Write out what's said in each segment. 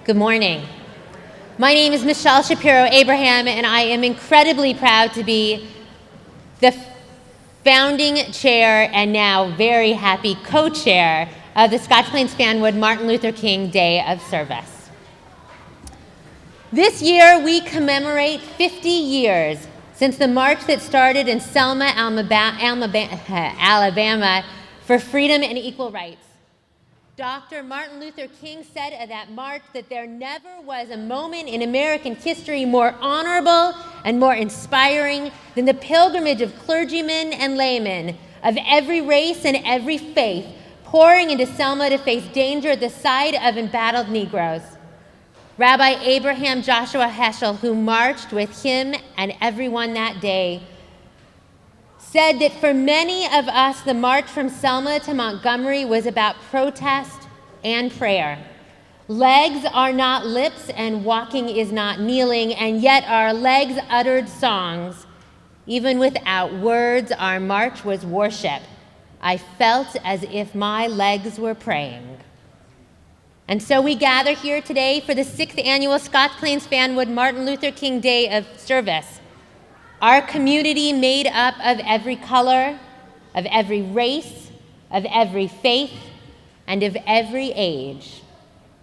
Good morning. My name is Michelle Shapiro Abraham, and I am incredibly proud to be the founding chair and now very happy co-chair of the Scotch Plains Fanwood Martin Luther King Day of Service. This year, we commemorate 50 years since the march that started in Selma, Alabama for freedom and equal rights. Dr. Martin Luther King said at that march that there never was a moment in American history more honorable and more inspiring than the pilgrimage of clergymen and laymen of every race and every faith pouring into Selma to face danger at the side of embattled Negroes. Rabbi Abraham Joshua Heschel, who marched with him and everyone that day, said that for many of us, the march from Selma to Montgomery was about protest and prayer. Legs are not lips and walking is not kneeling, and yet our legs uttered songs. Even without words, our march was worship. I felt as if my legs were praying. And so we gather here today for the 6th annual Scotch Plains Fanwood Martin Luther King Day of Service. Our community made up of every color, of every race, of every faith, and of every age,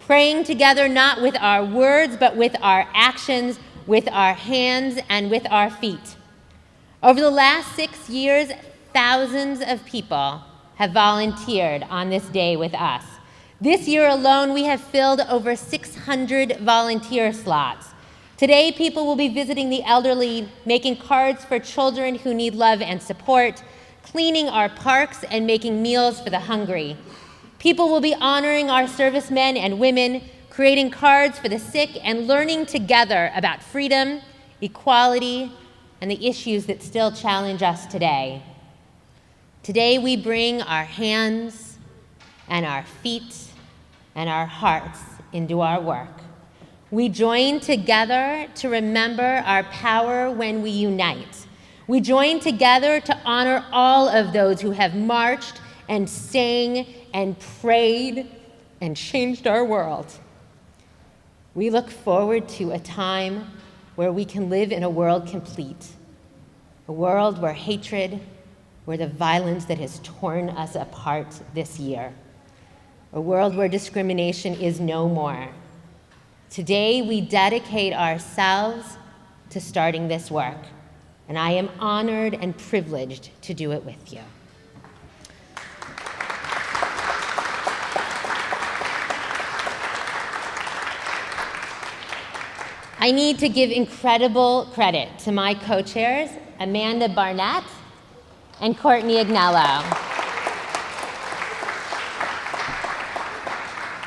praying together not with our words, but with our actions, with our hands, and with our feet. Over the last 6 years, thousands of people have volunteered on this day with us. This year alone, we have filled over 600 volunteer slots. Today, people will be visiting the elderly, making cards for children who need love and support, cleaning our parks, and making meals for the hungry. People will be honoring our servicemen and women, creating cards for the sick, and learning together about freedom, equality, and the issues that still challenge us today. Today, we bring our hands and our feet and our hearts into our work. We join together to remember our power when we unite. We join together to honor all of those who have marched and sang and prayed and changed our world. We look forward to a time where we can live in a world complete, a world where hatred, where the violence that has torn us apart this year, a world where discrimination is no more. Today, we dedicate ourselves to starting this work, and I am honored and privileged to do it with you. I need to give incredible credit to my co-chairs, Amanda Barnett and Courtney Agnello.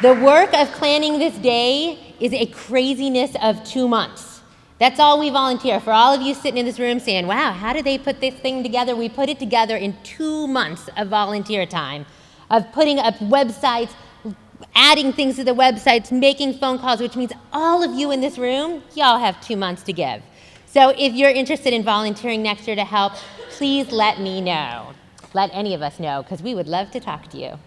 The work of planning this day is a craziness of 2 months. That's all we volunteer. For all of you sitting in this room saying, wow, how did they put this thing together? We put it together in 2 months of volunteer time, of putting up websites, adding things to the websites, making phone calls, which means all of you in this room, y'all have 2 months to give. So if you're interested in volunteering next year to help, please let me know. Let any of us know, because we would love to talk to you.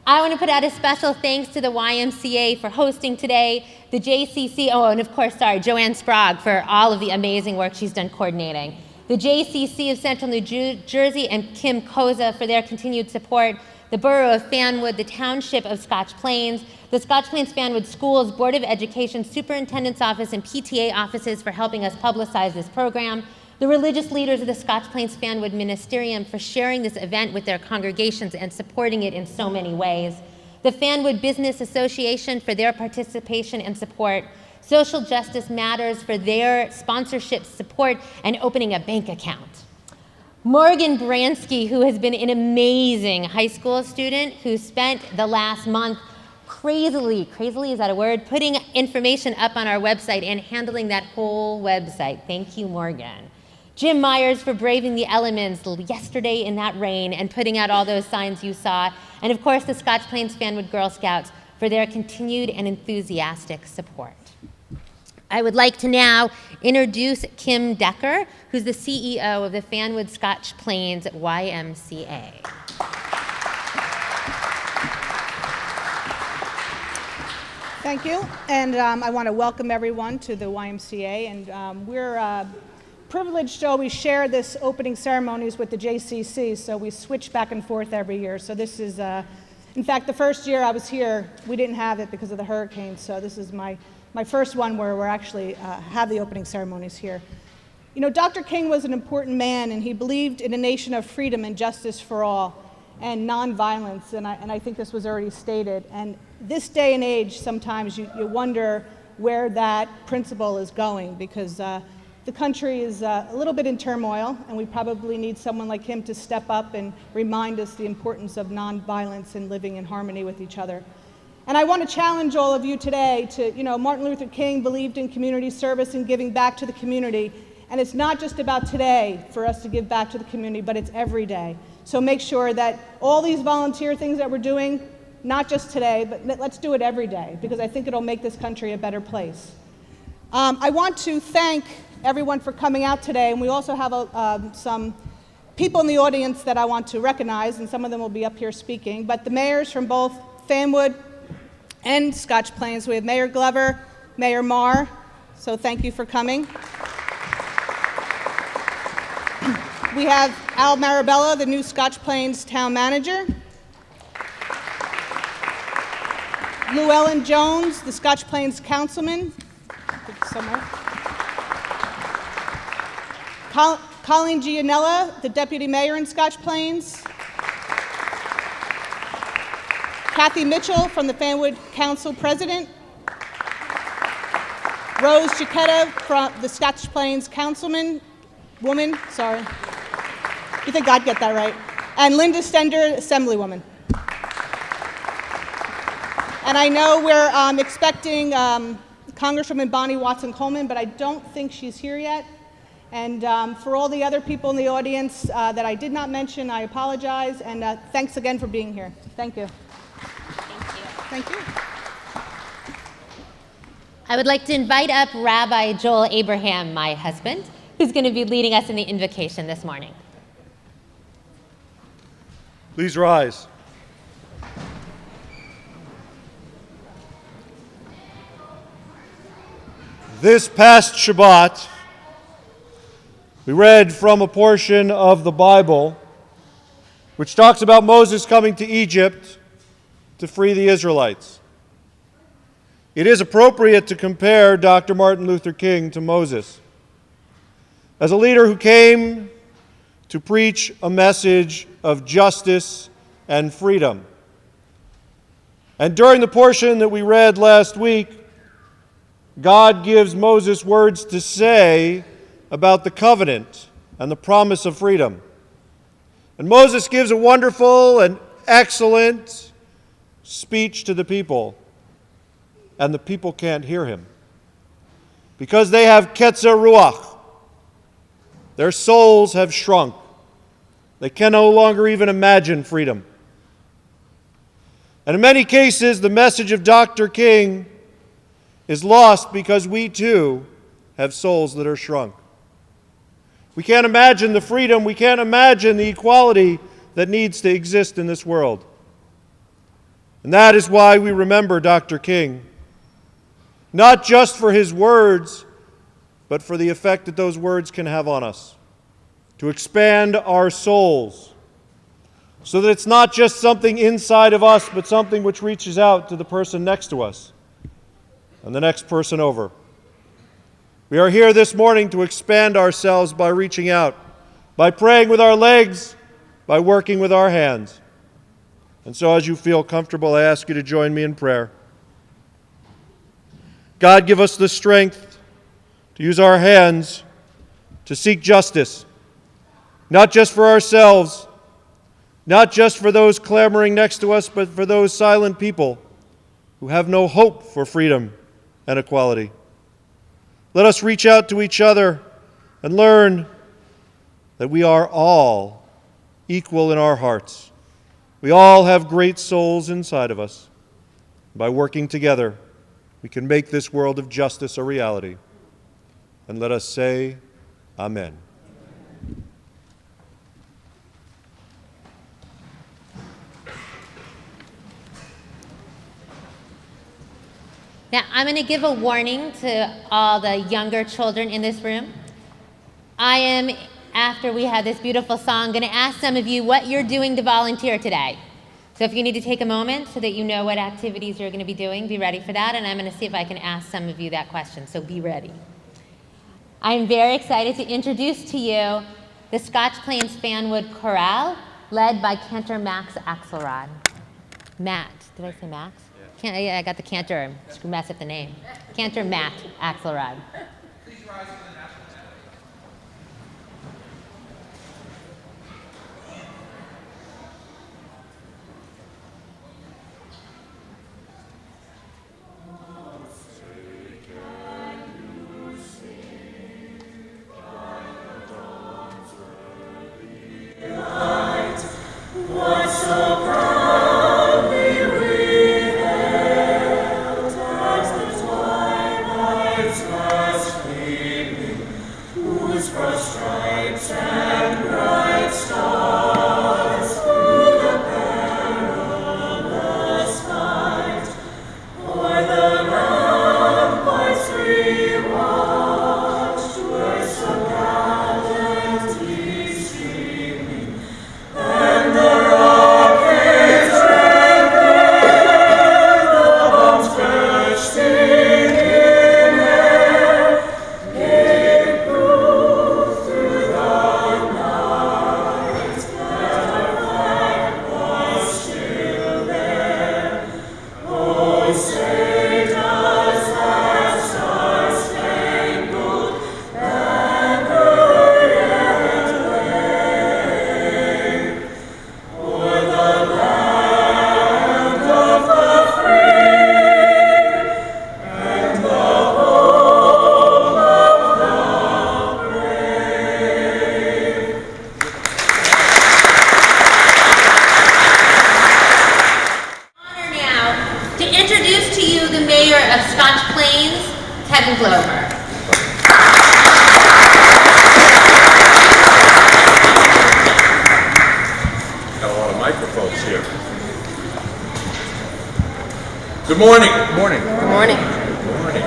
I want to put out a special thanks to the YMCA for hosting today, the JCC, and of course, Joanne Sprague for all of the amazing work she's done coordinating, the JCC of Central New Jersey and Kim Koza for their continued support, the Borough of Fanwood, the Township of Scotch Plains, the Scotch Plains Fanwood Schools, Board of Education, Superintendent's Office, and PTA offices for helping us publicize this program, the religious leaders of the Scotch Plains Fanwood Ministerium for sharing this event with their congregations and supporting it in so many ways, the Fanwood Business Association for their participation and support, Social Justice Matters for their sponsorship support and opening a bank account. Morgan Bransky, who has been an amazing high school student who spent the last month crazily, is that a word, putting information up on our website and handling that whole website. Thank you, Morgan. Jim Myers for braving the elements yesterday in that rain and putting out all those signs you saw. And of course, the Scotch Plains Fanwood Girl Scouts for their continued and enthusiastic support. I would like to now introduce Kim Decker, who's the CEO of the Fanwood Scotch Plains YMCA. Thank you, and I want to welcome everyone to the YMCA, and we're privileged to always share this opening ceremonies with the JCC, so we switch back and forth every year. So this is, in fact, the first year I was here, we didn't have it because of the hurricane, so this is my first one where we're actually have the opening ceremonies here. You know, Dr. King was an important man, and he believed in a nation of freedom and justice for all, and nonviolence, and I think this was already stated. And this day and age, sometimes you wonder where that principle is going, because the country is a little bit in turmoil, and we probably need someone like him to step up and remind us the importance of nonviolence and living in harmony with each other. And I want to challenge all of you today to, you know, Martin Luther King believed in community service and giving back to the community. And it's not just about today for us to give back to the community, but it's every day. So make sure that all these volunteer things that we're doing, not just today, but let's do it every day, because I think it'll make this country a better place. I want to thank everyone for coming out today, and we also have some people in the audience that I want to recognize, and some of them will be up here speaking, but the mayors from both Fanwood and Scotch Plains. We have Mayor Glover, Mayor Marr, so thank you for coming. We have Al Marabella, the new Scotch Plains town manager. Llewellyn Jones, the Scotch Plains councilman. Somewhere. Colleen Gianella, the deputy mayor in Scotch Plains. Kathy Mitchell from the Fanwood Council president. Rose Giacchetta from the Scotch Plains woman, sorry. You think I'd get that right? And Linda Stender, Assemblywoman. And I know we're expecting Congresswoman Bonnie Watson-Coleman, but I don't think she's here yet. And for all the other people in the audience that I did not mention, I apologize, and thanks again for being here. Thank you. Thank you. Thank you. I would like to invite up Rabbi Joel Abraham, my husband, who's going to be leading us in the invocation this morning. Please rise. This past Shabbat, we read from a portion of the Bible which talks about Moses coming to Egypt to free the Israelites. It is appropriate to compare Dr. Martin Luther King to Moses as a leader who came to preach a message of justice and freedom. And during the portion that we read last week, God gives Moses words to say about the covenant and the promise of freedom. And Moses gives a wonderful and excellent speech to the people, and the people can't hear him because they have ketzer ruach. Their souls have shrunk. They can no longer even imagine freedom. And in many cases, the message of Dr. King is lost because we too have souls that are shrunk. We can't imagine the freedom, we can't imagine the equality that needs to exist in this world. And that is why we remember Dr. King, not just for his words, but for the effect that those words can have on us, to expand our souls, so that it's not just something inside of us, but something which reaches out to the person next to us and the next person over. We are here this morning to expand ourselves by reaching out, by praying with our legs, by working with our hands. And so as you feel comfortable, I ask you to join me in prayer. God, give us the strength to use our hands to seek justice, not just for ourselves, not just for those clamoring next to us, but for those silent people who have no hope for freedom and equality. Let us reach out to each other and learn that we are all equal in our hearts. We all have great souls inside of us. By working together, we can make this world of justice a reality. And let us say, Amen. Now, I'm going to give a warning to all the younger children in this room. I am, after we have this beautiful song, going to ask some of you what you're doing to volunteer today. So if you need to take a moment so that you know what activities you're going to be doing, be ready for that, and I'm going to see if I can ask some of you that question, so be ready. I'm very excited to introduce to you the Scotch Plains Fanwood Chorale, led by Cantor Max Axelrod. Matt, did I say Max? Yeah. I got the Cantor, mess up the name. Cantor Matt Axelrod. Please rise for the national anthem. Good morning. Good morning. Good morning. Good morning.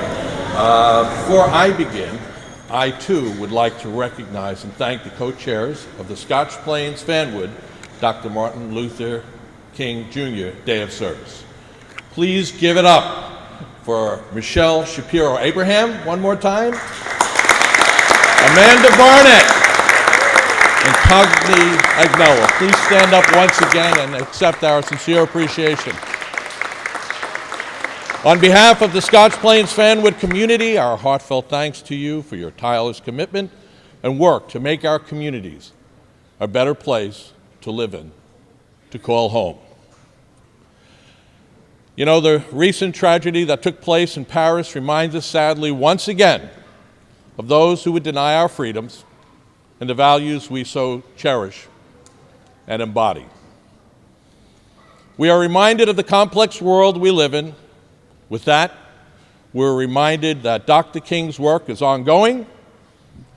Before I begin, I too would like to recognize and thank the co-chairs of the Scotch Plains Fanwood, Dr. Martin Luther King Jr. Day of Service. Please give it up for Michelle Shapiro Abraham, one more time, Amanda Barnett, and Cogni Agnella. Please stand up once again and accept our sincere appreciation. On behalf of the Scotch Plains Fanwood community, our heartfelt thanks to you for your tireless commitment and work to make our communities a better place to live in, to call home. You know, the recent tragedy that took place in Paris reminds us sadly once again of those who would deny our freedoms and the values we so cherish and embody. We are reminded of the complex world we live in. With that, we're reminded that Dr. King's work is ongoing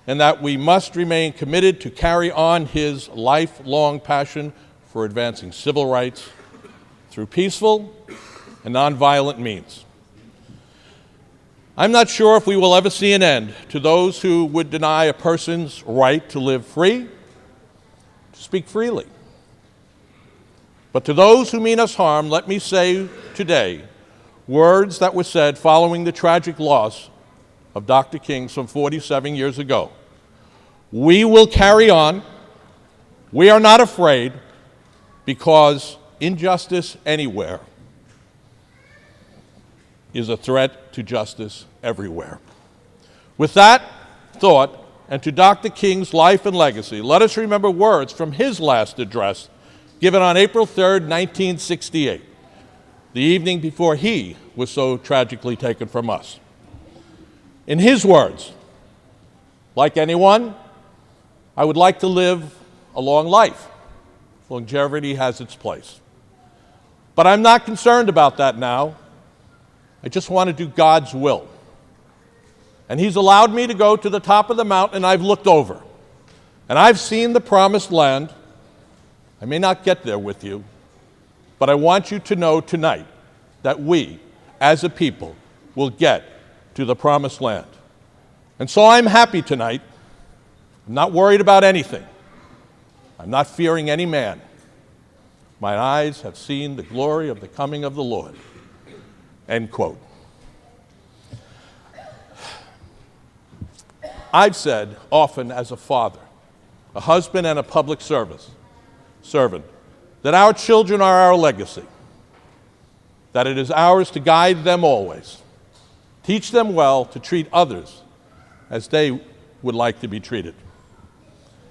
and that we must remain committed to carry on his lifelong passion for advancing civil rights through peaceful and nonviolent means. I'm not sure if we will ever see an end to those who would deny a person's right to live free, to speak freely. But to those who mean us harm, let me say today words that were said following the tragic loss of Dr. King some 47 years ago. We will carry on. We are not afraid, because injustice anywhere is a threat to justice everywhere. With that thought, and to Dr. King's life and legacy, let us remember words from his last address given on April 3rd, 1968, the evening before he was so tragically taken from us. In his words, like anyone, I would like to live a long life. Longevity has its place. But I'm not concerned about that now. I just want to do God's will. And he's allowed me to go to the top of the mountain, and I've looked over. And I've seen the promised land. I may not get there with you, but I want you to know tonight that we, as a people, will get to the promised land. And so I'm happy tonight. I'm not worried about anything. I'm not fearing any man. My eyes have seen the glory of the coming of the Lord. End quote. I've said often as a father, a husband, and a public servant, that our children are our legacy, that it is ours to guide them always, teach them well to treat others as they would like to be treated.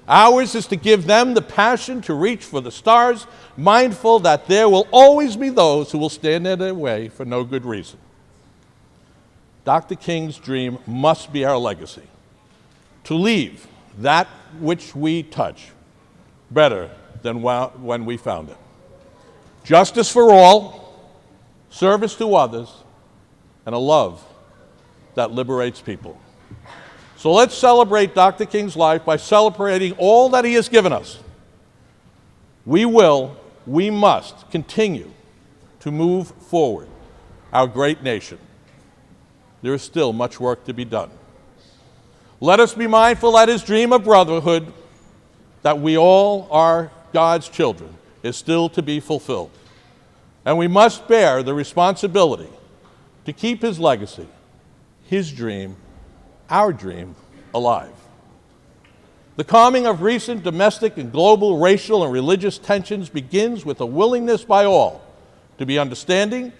Ours is to give them the passion to reach for the stars, mindful that there will always be those who will stand in their way for no good reason. Dr. King's dream must be our legacy, to leave that which we touch better than when we found it. Justice for all, service to others, and a love that liberates people. So let's celebrate Dr. King's life by celebrating all that he has given us. We must continue to move forward our great nation. There is still much work to be done. Let us be mindful that his dream of brotherhood, that we all are God's children, is still to be fulfilled. And we must bear the responsibility to keep his legacy, his dream, our dream, alive. The calming of recent domestic and global racial and religious tensions begins with a willingness by all to be understanding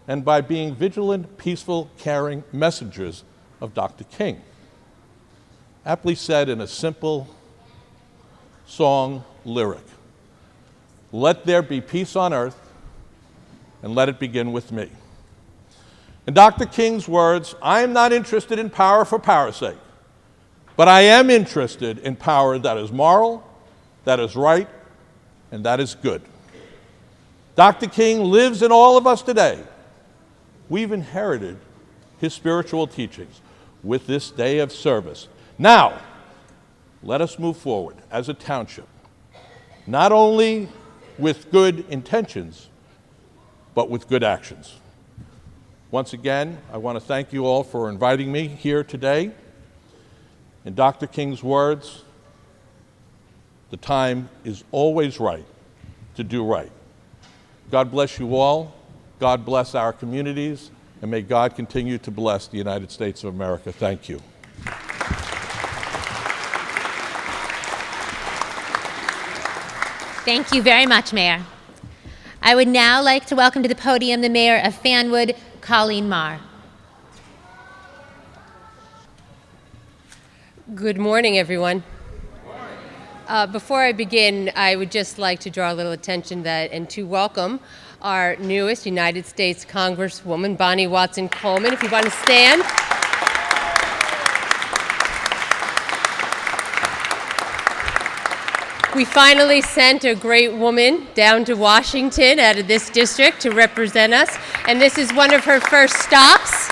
and by being vigilant, peaceful, caring messengers of Dr. King. Aptly said in a simple song lyric, "Let there be peace on earth, and let it begin with me." In Dr. King's words, I am not interested in power for power's sake, but I am interested in power that is moral, that is right, and that is good. Dr. King lives in all of us today. We've inherited his spiritual teachings with this day of service. Now, let us move forward as a township, not only with good intentions, but with good actions. Once again, I want to thank you all for inviting me here today. In Dr. King's words, the time is always right to do right. God bless you all. God bless our communities, and may God continue to bless the United States of America. Thank you. Thank you very much, Mayor. I would now like to welcome to the podium the Mayor of Fanwood, Colleen Marr. Good morning, everyone. Before I begin, I would just like to draw a little attention and to welcome our newest United States Congresswoman, Bonnie Watson Coleman. If you want to stand. We finally sent a great woman down to Washington out of this district to represent us, and this is one of her first stops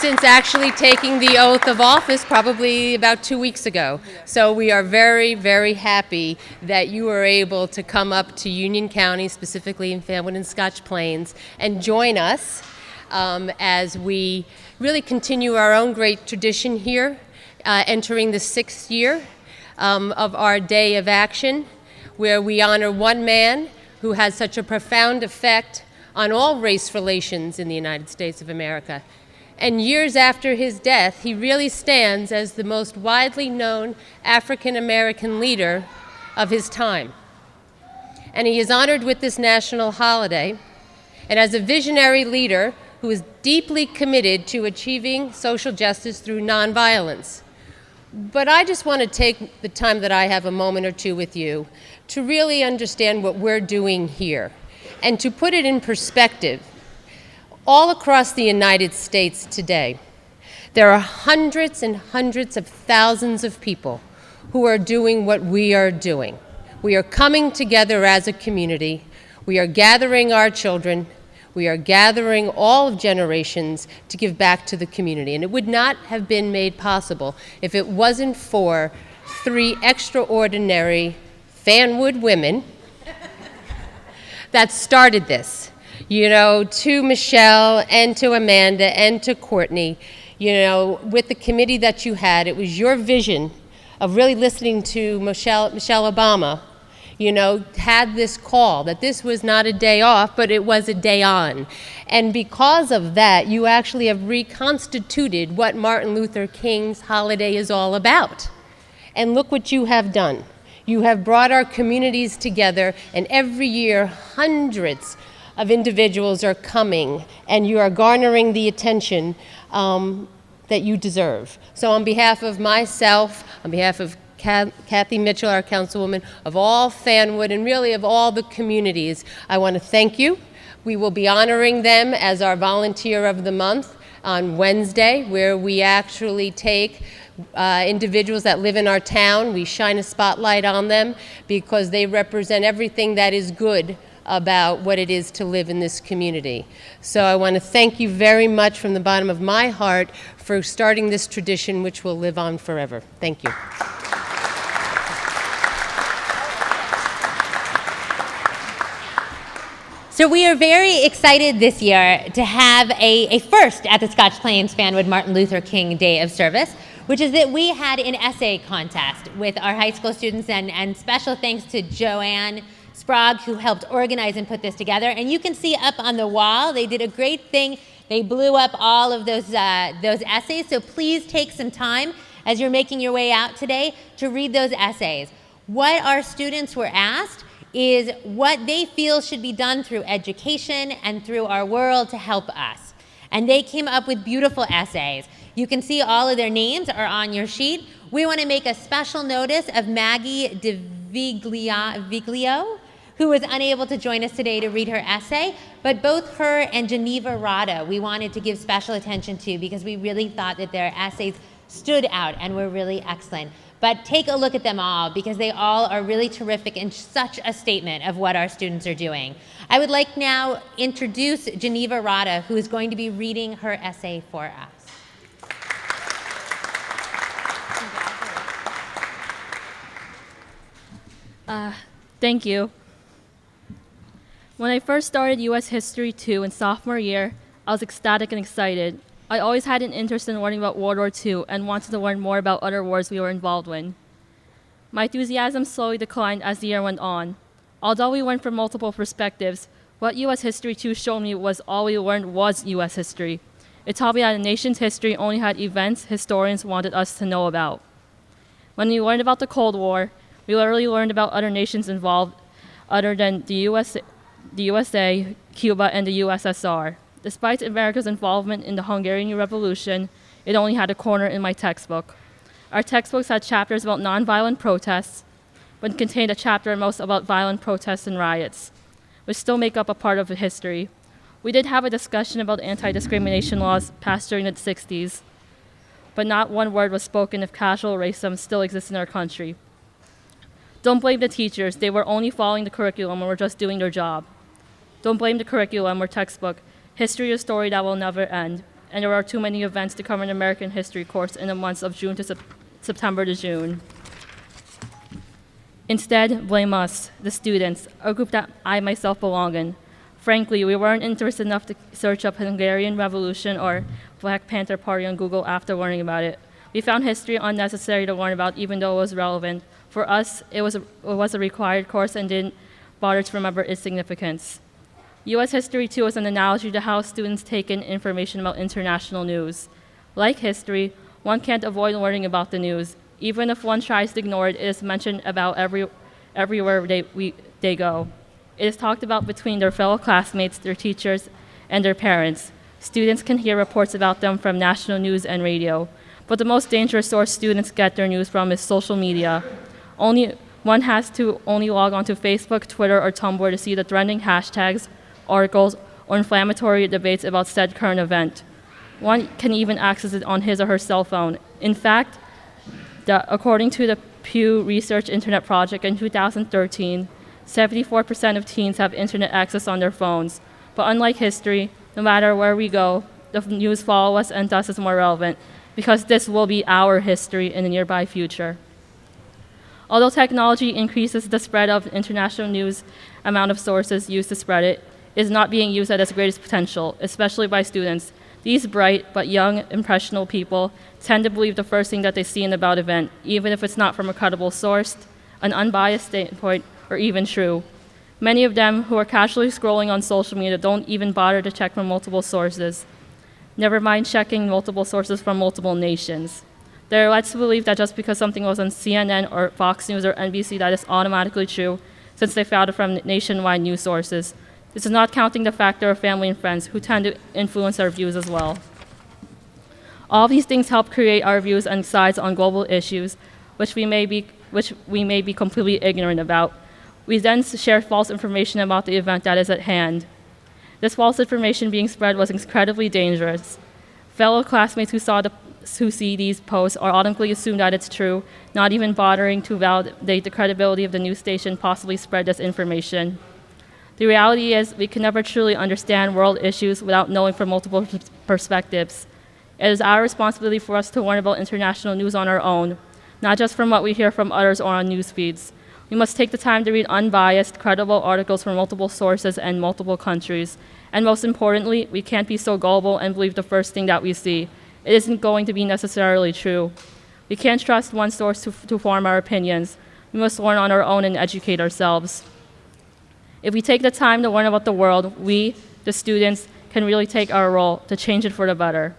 since actually taking the oath of office probably about 2 weeks ago. So we are very, very happy that you were able to come up to Union County, specifically in Fanwood and Scotch Plains, and join us as we really continue our own great tradition here, entering the 6th year of our Day of Action, where we honor one man who has such a profound effect on all race relations in the United States of America. And years after his death, he really stands as the most widely known African-American leader of his time. And he is honored with this national holiday, and as a visionary leader who is deeply committed to achieving social justice through nonviolence. But I just want to take the time that I have, a moment or two with you, to really understand what we're doing here and to put it in perspective. All across the United States today, there are hundreds and hundreds of thousands of people who are doing what we are doing. We are coming together as a community. We are gathering our children. We are gathering all of generations to give back to the community. And it would not have been made possible if it wasn't for 3 extraordinary Fanwood women that started this. To Michelle and to Amanda and to Courtney, with the committee that you had, it was your vision of really listening to Michelle Obama, had this call that this was not a day off, but it was a day on. And because of that, you actually have reconstituted what Martin Luther King's holiday is all about. And look what you have done. You have brought our communities together, and every year, hundreds of individuals are coming, and you are garnering the attention that you deserve. So on behalf of myself, on behalf of Kathy Mitchell, our councilwoman, of all Fanwood, and really of all the communities, I want to thank you. We will be honoring them as our Volunteer of the Month on Wednesday, where we actually take individuals that live in our town. We shine a spotlight on them because they represent everything that is good about what it is to live in this community. So I want to thank you very much from the bottom of my heart for starting this tradition which will live on forever. Thank you. So we are very excited this year to have a first at the Scotch Plains Fanwood Martin Luther King Day of Service, which is that we had an essay contest with our high school students, and special thanks to Joanne Sprague, who helped organize and put this together. And you can see up on the wall, they did a great thing. They blew up all of those essays, so please take some time as you're making your way out today to read those essays. What our students were asked is what they feel should be done through education and through our world to help us. And they came up with beautiful essays. You can see all of their names are on your sheet. We want to make a special notice of Maggie Viglio, who was unable to join us today to read her essay, but both her and Geneva Rada we wanted to give special attention to because we really thought that their essays stood out and were really excellent. But take a look at them all because they all are really terrific and such a statement of what our students are doing. I would like now introduce Geneva Rada, who is going to be reading her essay for us. Thank you. When I first started U.S. History 2 in sophomore year, I was ecstatic and excited. I always had an interest in learning about World War II and wanted to learn more about other wars we were involved in. My enthusiasm slowly declined as the year went on. Although we went from multiple perspectives, what U.S. History 2 showed me was all we learned was U.S. history. It taught me that a nation's history only had events historians wanted us to know about. When we learned about the Cold War, we literally learned about other nations involved other than the USA, Cuba, and the USSR. Despite America's involvement in the Hungarian Revolution, it only had a corner in my textbook. Our textbooks had chapters about nonviolent protests, but contained a chapter at most about violent protests and riots, which still make up a part of the history. We did have a discussion about anti-discrimination laws passed during the 60s, but not one word was spoken if casual racism still exists in our country. Don't blame the teachers. They were only following the curriculum and were just doing their job. Don't blame the curriculum or textbook. History is a story that will never end, and there are too many events to cover an American history course in the months of June to September to June. Instead, blame us, the students, a group that I myself belong in. Frankly, we weren't interested enough to search up Hungarian Revolution or Black Panther Party on Google after learning about it. We found history unnecessary to learn about even though it was relevant. For us, it was a required course and didn't bother to remember its significance. U.S. History 2 is an analogy to how students take in information about international news. Like history, one can't avoid learning about the news. Even if one tries to ignore it, it is mentioned about everywhere they go. It is talked about between their fellow classmates, their teachers, and their parents. Students can hear reports about them from national news and radio. But the most dangerous source students get their news from is social media. One has to only log onto Facebook, Twitter, or Tumblr to see the trending hashtags, articles, or inflammatory debates about said current event. One can even access it on his or her cell phone. In fact, according to the Pew Research Internet Project in 2013, 74% of teens have internet access on their phones. But unlike history, no matter where we go, the news follows us and thus is more relevant, because this will be our history in the nearby future. Although technology increases the spread of international news amount of sources used to spread it, is not being used at its greatest potential, especially by students. These bright but young, impressionable people tend to believe the first thing that they see in the bout event, even if it's not from a credible source, an unbiased standpoint, or even true. Many of them who are casually scrolling on social media don't even bother to check from multiple sources, never mind checking multiple sources from multiple nations. They're led to believe that just because something was on CNN or Fox News or NBC that is automatically true, since they found it from nationwide news sources. This is not counting the factor of family and friends, who tend to influence our views as well. All of these things help create our views and sides on global issues, which we may be completely ignorant about. We then share false information about the event that is at hand. This false information being spread was incredibly dangerous. Fellow classmates who see these posts are automatically assume that it's true, not even bothering to validate the credibility of the news station possibly spread this information. The reality is we can never truly understand world issues without knowing from multiple perspectives. It is our responsibility for us to learn about international news on our own, not just from what we hear from others or on news feeds. We must take the time to read unbiased, credible articles from multiple sources and multiple countries. And most importantly, we can't be so gullible and believe the first thing that we see. It isn't going to be necessarily true. We can't trust one source to form our opinions. We must learn on our own and educate ourselves. If we take the time to learn about the world, we, the students, can really take our role to change it for the better.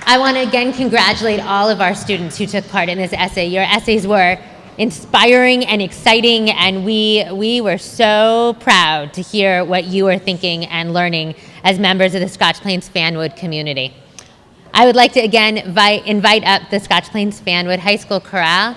I want to again congratulate all of our students who took part in this essay. Your essays were inspiring and exciting, and we were so proud to hear what you were thinking and learning as members of the Scotch Plains Fanwood community. I would like to again invite up the Scotch Plains Fanwood High School Chorale.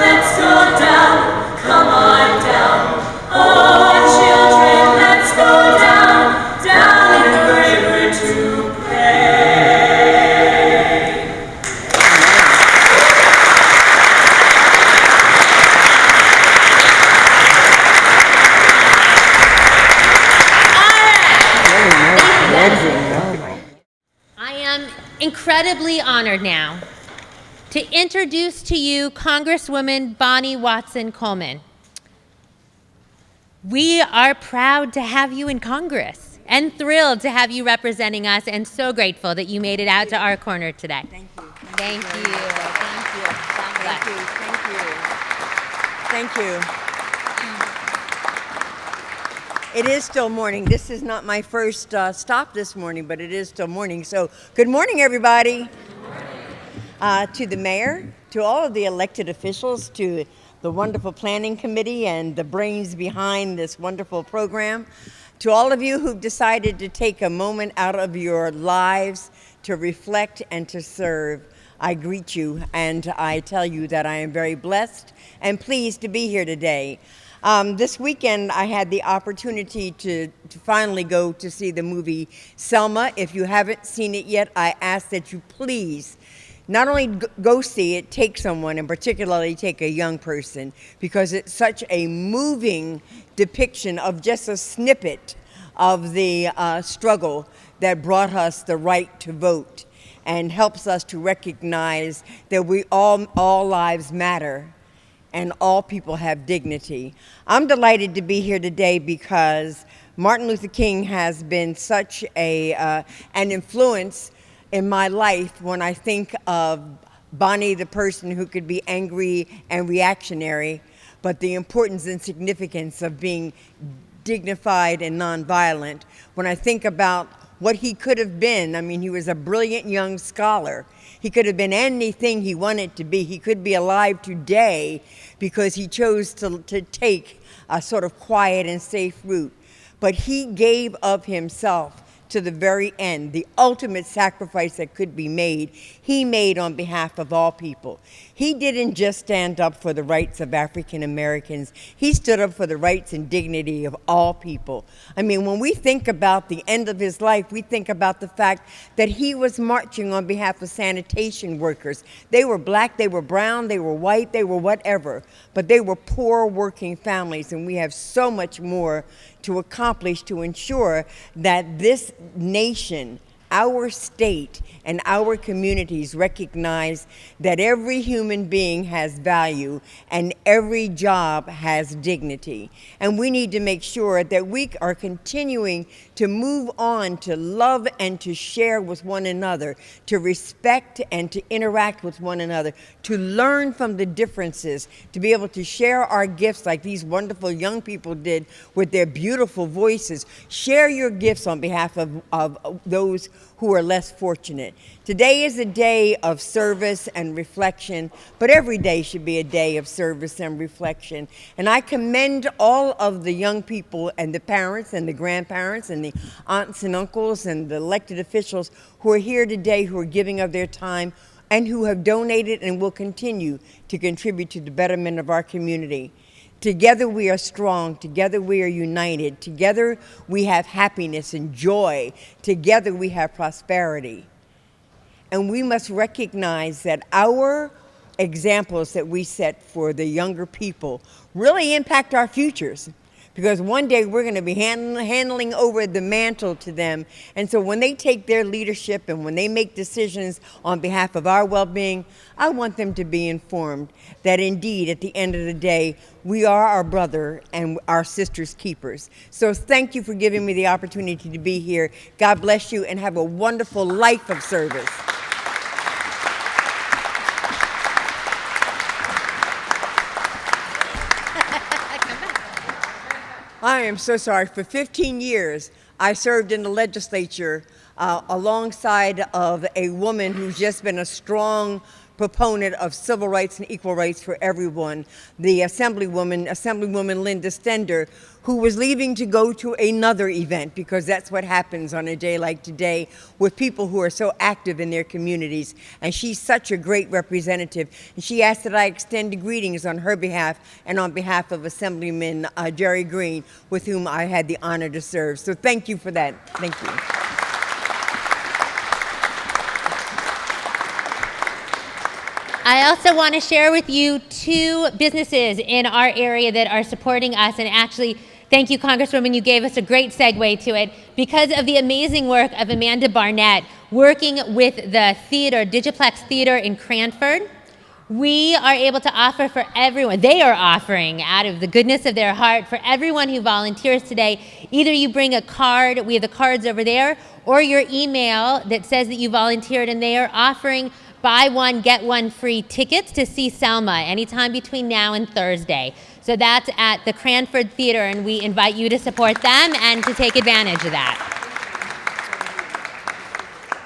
Let's go down, come on down. incredibly honored now to introduce to you Congresswoman Bonnie Watson Coleman. We are proud to have you in Congress and thrilled to have you representing us, and so grateful that you made it out to our corner today. Thank you. Thank you. Thank you. God bless. Thank you. It is still morning. This is not my first stop this morning, but it is still morning. So good morning, everybody. To the mayor, to all of the elected officials, to the wonderful planning committee and the brains behind this wonderful program, to all of you who've decided to take a moment out of your lives to reflect and to serve, I greet you and I tell you that I am very blessed and pleased to be here today. This weekend I had the opportunity to finally go to see the movie Selma. If you haven't seen it yet, I ask that you please not only go see it, take someone, and particularly take a young person, because it's such a moving depiction of just a snippet of the struggle that brought us the right to vote and helps us to recognize that all lives matter and all people have dignity. I'm delighted to be here today because Martin Luther King has been such an influence in my life. When I think of Bonnie, the person who could be angry and reactionary, but the importance and significance of being dignified and nonviolent. When I think about what he could have been, I mean, he was a brilliant young scholar. He could have been anything he wanted to be. He could be alive today because he chose to take a sort of quiet and safe route. But he gave of himself to the very end, the ultimate sacrifice that could be made, he made on behalf of all people. He didn't just stand up for the rights of African Americans, he stood up for the rights and dignity of all people. I mean, when we think about the end of his life, we think about the fact that he was marching on behalf of sanitation workers. They were black, they were brown, they were white, they were whatever, but they were poor working families, and we have so much more to accomplish to ensure that this nation, our state, and our communities recognize that every human being has value and every job has dignity. And we need to make sure that we are continuing to move on to love and to share with one another, to respect and to interact with one another, to learn from the differences, to be able to share our gifts like these wonderful young people did with their beautiful voices. Share your gifts on behalf of those who are less fortunate. Today is a day of service and reflection, but every day should be a day of service and reflection. And I commend all of the young people and the parents and the grandparents and the aunts and uncles and the elected officials who are here today, who are giving of their time and who have donated and will continue to contribute to the betterment of our community. Together we are strong, together we are united, together we have happiness and joy, together we have prosperity. And we must recognize that our examples that we set for the younger people really impact our futures. Because one day we're going to be handing over the mantle to them. And so when they take their leadership and when they make decisions on behalf of our well-being, I want them to be informed that indeed, at the end of the day, we are our brother and our sister's keepers. So thank you for giving me the opportunity to be here. God bless you and have a wonderful life of service. I am so sorry. For 15 years, I served in the legislature alongside of a woman who's just been a strong proponent of civil rights and equal rights for everyone, the Assemblywoman Linda Stender, who was leaving to go to another event, because that's what happens on a day like today with people who are so active in their communities. And she's such a great representative. And she asked that I extend greetings on her behalf and on behalf of Assemblyman Jerry Green, with whom I had the honor to serve. So thank you for that. Thank you. I also want to share with you two businesses in our area that are supporting us, and actually Thank you, Congresswoman. You gave us a great segue to it. Because of the amazing work of Amanda Barnett working with the theater, Digiplex Theater in Cranford, we are able to offer for everyone, they are offering out of the goodness of their heart for everyone who volunteers today, either you bring a card, we have the cards over there, or your email that says that you volunteered, and they are offering buy one, get one free tickets to see Selma anytime between now and Thursday. So that's at the Cranford Theater, and we invite you to support them and to take advantage of that.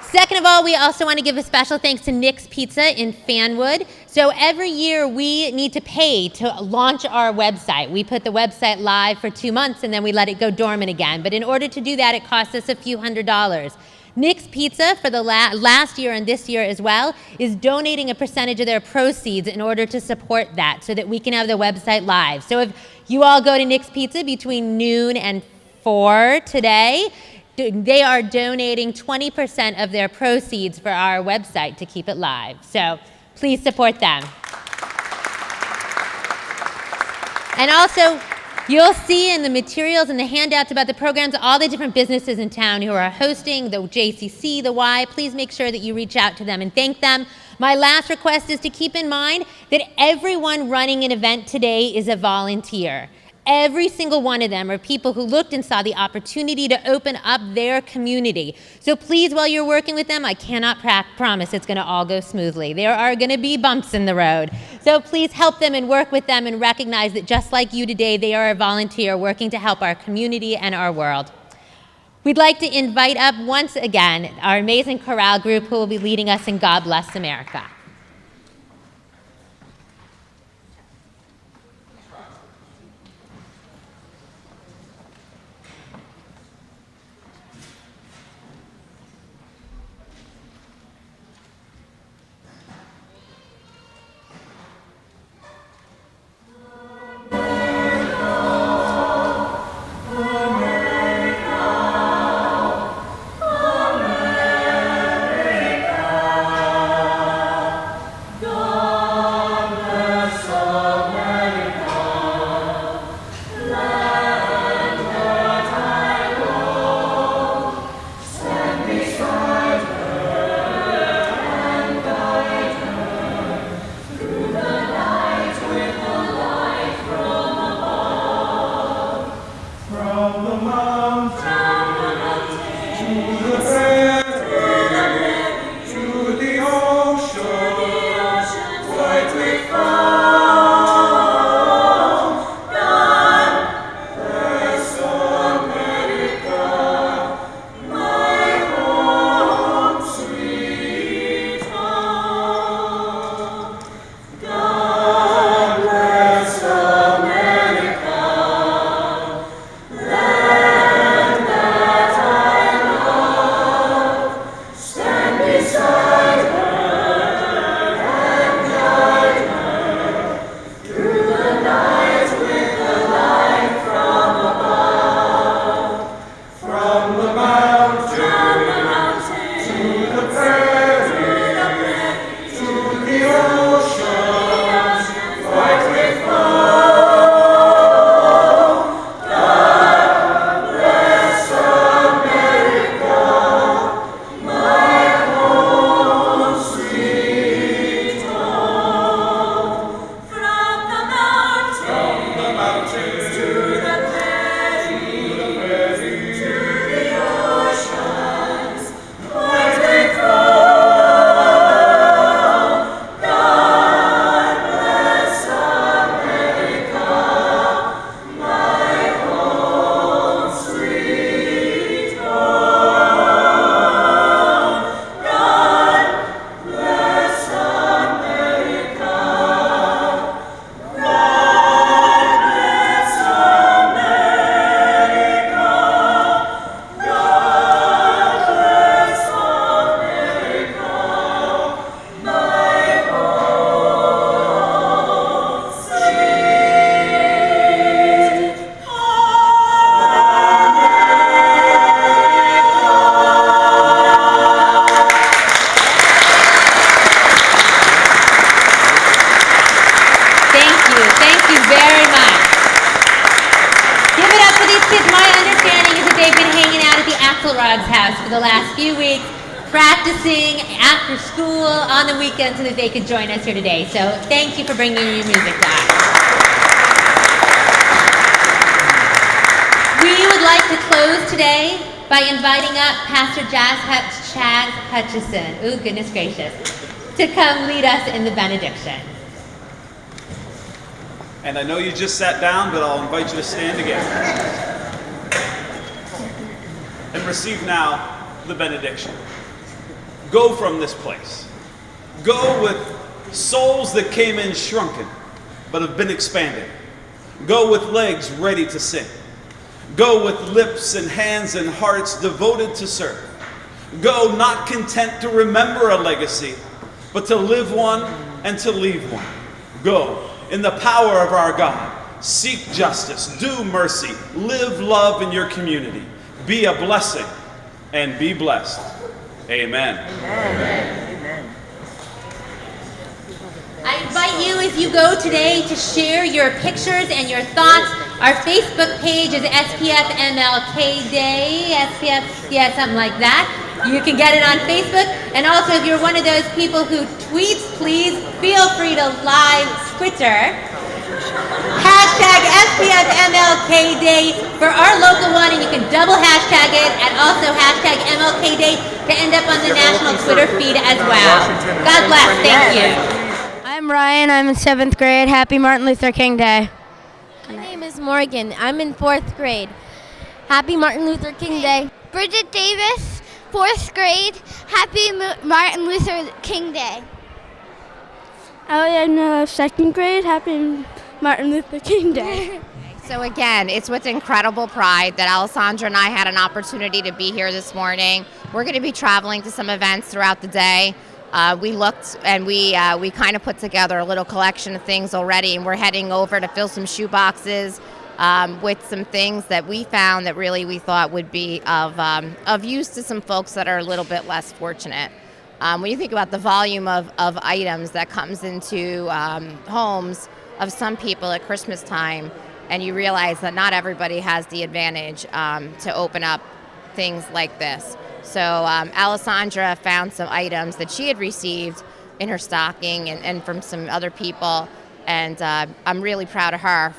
Second of all, we also want to give a special thanks to Nick's Pizza in Fanwood. So every year we need to pay to launch our website. We put the website live for 2 months and then we let it go dormant again. But in order to do that, it costs us a few $100s. Nick's Pizza, for the last year and this year as well, is donating a percentage of their proceeds in order to support that so that we can have the website live. So if you all go to Nick's Pizza between noon and 4 today, they are donating 20% of their proceeds for our website to keep it live. So please support them. And also, you'll see in the materials and the handouts about the programs all the different businesses in town who are hosting, the JCC, the Y. Please make sure that you reach out to them and thank them. My last request is to keep in mind that everyone running an event today is a volunteer. Every single one of them are people who looked and saw the opportunity to open up their community. So please, while you're working with them, I cannot promise it's going to all go smoothly. There are going to be bumps in the road. So please help them and work with them and recognize that just like you today, they are a volunteer working to help our community and our world. We'd like to invite up once again our amazing chorale group who will be leading us in God Bless America. the last few weeks, practicing after school on the weekend so that they could join us here today. So thank you for bringing your music to us. We would like to close today by inviting up Pastor Chaz Hutchison, ooh, goodness gracious, to come lead us in the benediction. And I know you just sat down, but I'll invite you to stand again. And receive now the benediction. Go from this place. Go with souls that came in shrunken, but have been expanded. Go with legs ready to sing. Go with lips and hands and hearts devoted to serve. Go not content to remember a legacy, but to live one and to leave one. Go in the power of our God. Seek justice, do mercy, live love in your community. Be a blessing and be blessed. Amen. Amen. I invite you, if you go today, to share your pictures and your thoughts. Our Facebook page is SPF MLK Day, SPF, yeah, something like that. You can get it on Facebook. And also, if you're one of those people who tweets, please feel free to live Twitter. Hashtag SPF MLK Day for our local one, and you can double hashtag it, and also hashtag MLK Day to end up on the national Twitter feed as well. God bless. Thank you. I'm Ryan. I'm in 7th grade. Happy Martin Luther King Day. My name is Morgan. I'm in 4th grade. Happy Martin Luther King Day. Bridget Davis, 4th grade. Happy Martin Luther King Day. I'm in 2nd grade. Happy Martin Luther King Day. So again, it's with incredible pride that Alessandra and I had an opportunity to be here this morning. We're going to be traveling to some events throughout the day. We looked and we kind of put together a little collection of things already, and we're heading over to fill some shoe boxes with some things that we found that really we thought would be of use to some folks that are a little bit less fortunate. When you think about the volume of items that comes into homes of some people at Christmas time, and you realize that not everybody has the advantage to open up things like this. So Alessandra found some items that she had received in her stocking and from some other people, and I'm really proud of her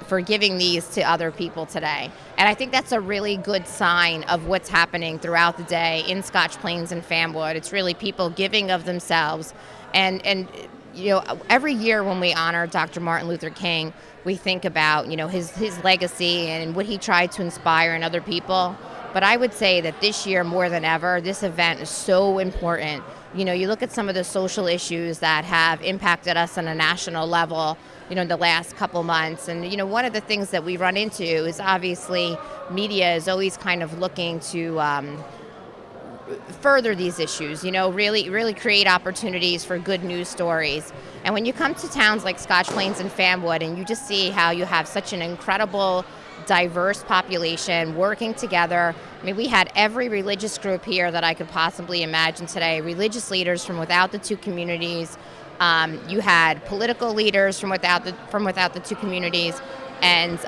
for giving these to other people today. And I think that's a really good sign of what's happening throughout the day in Scotch Plains and Fanwood. It's really people giving of themselves, and you know, every year when we honor Dr. Martin Luther King, we think about, you know, his legacy and what he tried to inspire in other people. But I would say that this year more than ever, this event is so important. You know, you look at some of the social issues that have impacted us on a national level, you know, in the last couple months. And, you know, one of the things that we run into is obviously media is always kind of looking to further these issues, you know, really create opportunities for good news stories. And when you come to towns like Scotch Plains and Fanwood, and you just see how you have such an incredible diverse population working together. I mean, we had every religious group here that I could possibly imagine today, religious leaders from without the two communities. You had political leaders from without the two communities, and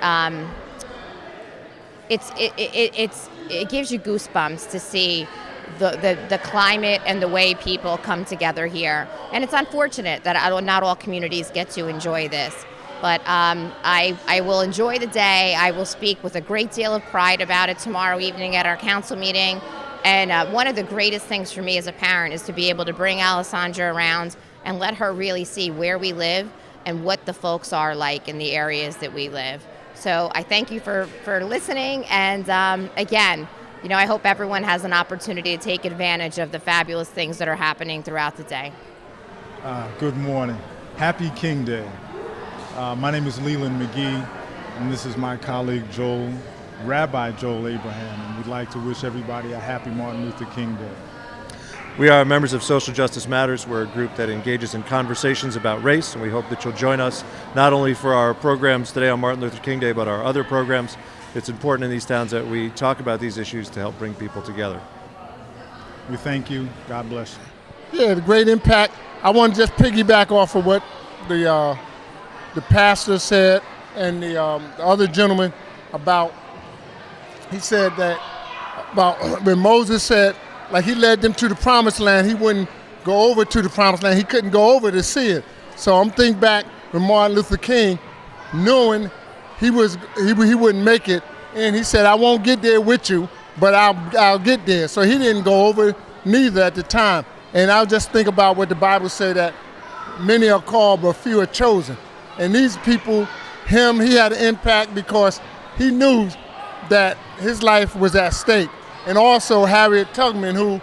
it gives you goosebumps to see the climate and the way people come together here. And it's unfortunate that not all communities get to enjoy this. But I will enjoy the day. I will speak with a great deal of pride about it tomorrow evening at our council meeting. And one of the greatest things for me as a parent is to be able to bring Alessandra around and let her really see where we live and what the folks are like in the areas that we live. So I thank you for listening. And again, you know, I hope everyone has an opportunity to take advantage of the fabulous things that are happening throughout the day. Good morning. Happy King Day. My name is Leland McGee, and this is my colleague Rabbi Joel Abraham, and we'd like to wish everybody a happy Martin Luther King Day. We are members of Social Justice Matters. We're a group that engages in conversations about race, and we hope that you'll join us not only for our programs today on Martin Luther King Day, but our other programs. It's important in these towns that we talk about these issues to help bring people together. We thank you. God bless you. Yeah, the great impact. I want to just piggyback off of what the pastor said and the other gentleman about, he said that about when Moses said, like he led them to the promised land, he wouldn't go over to the promised land. He couldn't go over to see it. So I'm thinking back when Martin Luther King, knowing he wouldn't make it, and he said, I won't get there with you, but I'll get there. So he didn't go over neither at the time. And I'll just think about what the Bible said, that many are called but few are chosen. And these people, he had an impact because he knew that his life was at stake. And also Harriet Tubman, who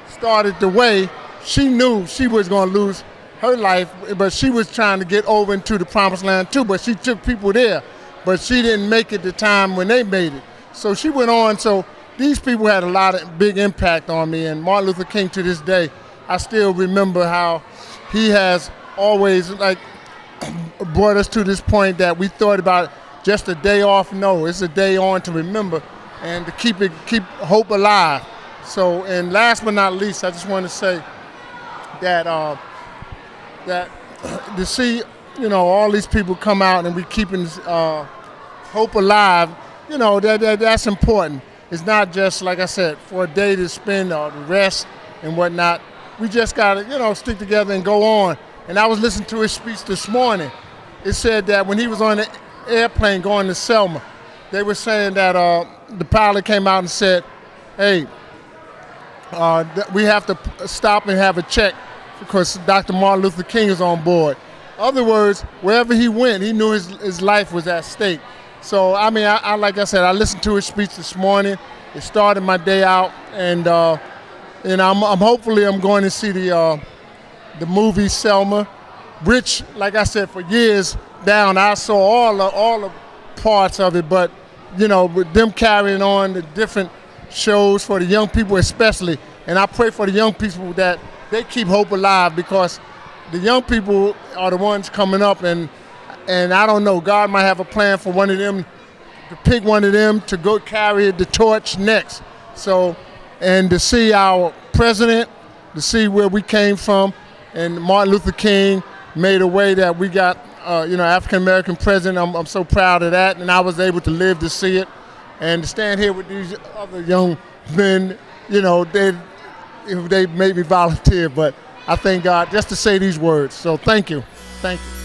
started the way, she knew she was going to lose her life, but she was trying to get over into the promised land too, but she took people there. But she didn't make it the time when they made it. So she went on. So these people had a lot of big impact on me. And Martin Luther King, to this day, I still remember how he has always brought us to this point that we thought about just a day off. No, it's a day on to remember and to keep hope alive. So, and last but not least, I just want to say that that to see, all these people come out and we keeping hope alive, that's important. It's not just, like I said, for a day to spend or to rest and whatnot. We just got to, stick together and go on. And I was listening to his speech this morning. It said that when he was on the airplane going to Selma, they were saying that the pilot came out and said, hey, we have to stop and have a check because Dr. Martin Luther King is on board. In other words, wherever he went, he knew his life was at stake. So, I mean, I like I said, I listened to his speech this morning. It started my day out, and I'm hopefully I'm going to see the movie Selma, which, like I said, for years down, I saw all the parts of it, but with them carrying on the different shows for the young people especially, and I pray for the young people that they keep hope alive, because the young people are the ones coming up, and I don't know, God might have a plan for one of them, to pick one of them to go carry the torch next. So, and to see our president, to see where we came from, and Martin Luther King made a way that we got, African-American president. I'm so proud of that, and I was able to live to see it. And to stand here with these other young men, they made me volunteer, but I thank God just to say these words. So thank you. Thank you.